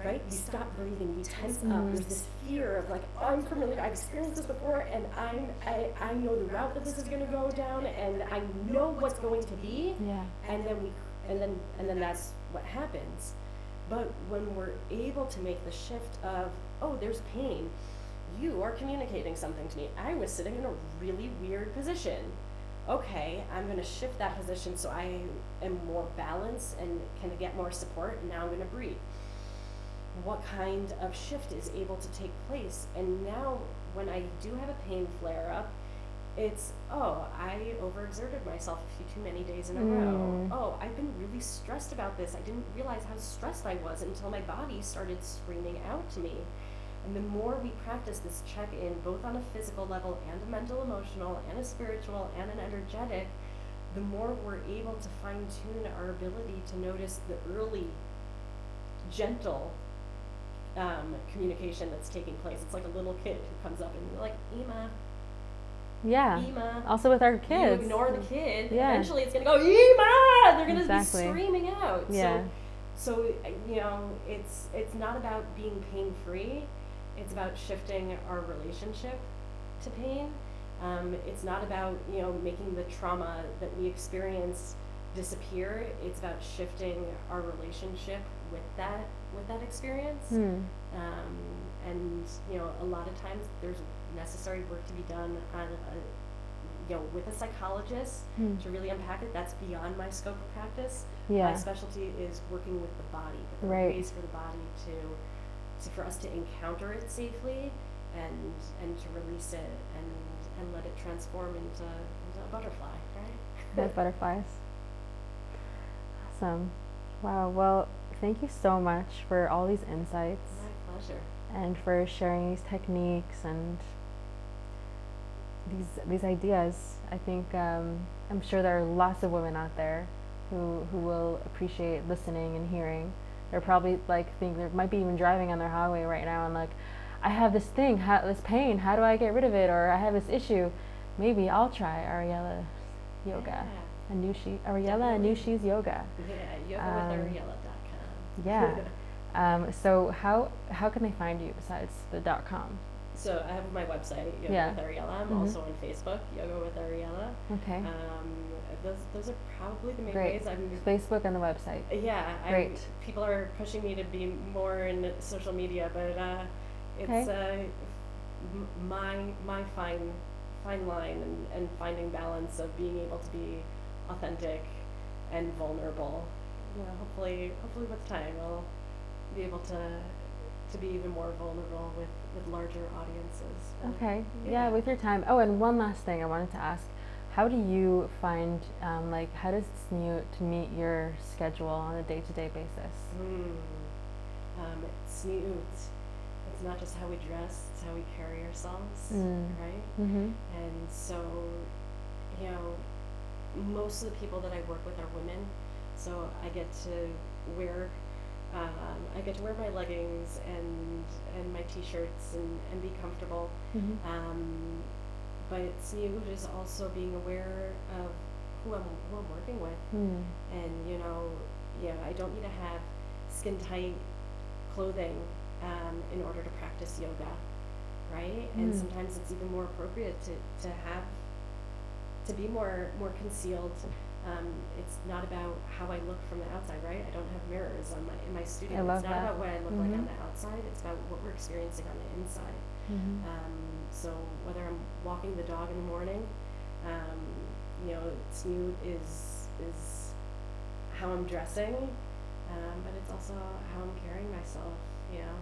right, we stop breathing, we tense up. There's this fear of like, oh, I'm familiar, I've experienced this before, and I know the route that this is going to go down, and I know what's going to be. And then that's what happens. But when we're able to make the shift of, oh, there's pain, you are communicating something to me. I was sitting in a really weird position. Okay, I'm going to shift that position so I am more balanced and can get more support, and now I'm going to breathe. What kind of shift is able to take place? And now when I do have a pain flare up, it's, oh, I overexerted myself a few too many days in a row. Oh, I've been really stressed about this. I didn't realize how stressed I was until my body started screaming out to me. And the more we practice this check-in, both on a physical level and a mental, emotional, and a spiritual, and an energetic, the more we're able to fine-tune our ability to notice the early gentle communication that's taking place. It's like a little kid who comes up and you're like, Ema, Yeah. Ema. Also with our You kids. ignore the kid, Yeah. eventually it's gonna go, Ema! They're gonna Exactly. be screaming out. Yeah. So you know, it's not about being pain free. It's about shifting our relationship to pain. It's not about, you know, making the trauma that we experience disappear. It's about shifting our relationship with that experience. And you know, a lot of times there's necessary work to be done on with a psychologist to really unpack it. That's beyond my scope of practice. Yeah. My specialty is working with the body, but there are ways for the body to for us to encounter it safely and to release it and let it transform into a butterfly, right? Like butterflies. Awesome. Wow. Well, thank you so much for all these insights. My pleasure. And for sharing these techniques and these ideas. I think I'm sure there are lots of women out there who will appreciate listening and hearing. They're probably like they might be even driving on their highway right now and like, I have this thing, this pain. How do I get rid of it? Or I have this issue. Maybe I'll try Ariella Yoga. Anouchi. Ariella Anouchi's yoga. Yeah, yogawithariella.com. Yeah. So how can they find you besides the .com? So I have my website, Yoga with Ariella. I'm also on Facebook, Yoga with Ariella. Okay. Those are probably the main Great. ways. I'm Facebook and the website. Yeah. Great. People are pushing me to be more in social media, but it's my fine line and finding balance of being able to be authentic and vulnerable. You know, hopefully with time I'll be able to be even more vulnerable with larger audiences. Okay. Yeah, with your time. Oh, and one last thing I wanted to ask. How do you find, how does SNU to meet your schedule on a day-to-day basis? SNU, it's not just how we dress, it's how we carry ourselves, right? And so, you know, most of the people that I work with are women, so I get to wear my leggings and my t-shirts and be comfortable. But SNU is also being aware of who I'm working with, and you know, I don't need to have skin tight clothing in order to practice yoga, right? And sometimes it's even more appropriate to be more concealed. It's not about how I look from the outside, right? I don't have mirrors in my studio. It's not about what I look like on the outside. It's about what we're experiencing on the inside. So whether I'm walking the dog in the morning, you know, SNU is how I'm dressing, but it's also how I'm carrying myself. You know,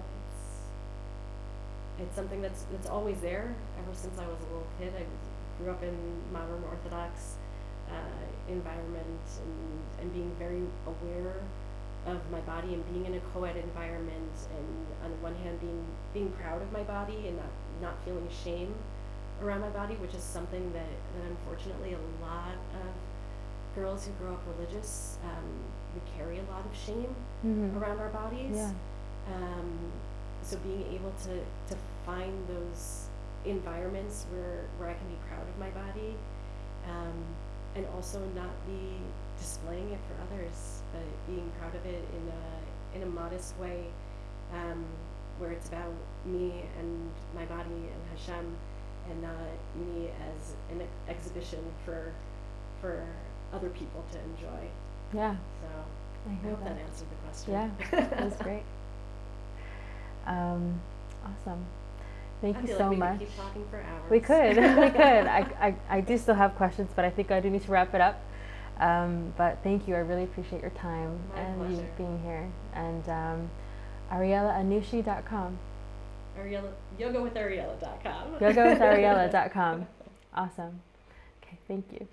it's something that's always there ever since I was a little kid. I grew up in modern Orthodox environment and being very aware of my body and being in a co-ed environment, and on the one hand being proud of my body and not feeling shame around my body, which is something that unfortunately a lot of girls who grow up religious, we carry a lot of shame around our bodies. So being able to find those environments where I can be proud of my body, and also not be displaying it for others, but being proud of it in a modest way, where it's about me and my body and Hashem, and not me as an exhibition for other people to enjoy. Yeah. So I hope that answered the question. Yeah, that was great. Awesome. Thank you so much. We could keep talking for hours. We could. We could. I do still have questions, but I think I do need to wrap it up. But thank you. I really appreciate your time and you being here. And AriellaAnouchi.com. Yogawithariella.com. Yogawithariella.com. Awesome. Okay, thank you.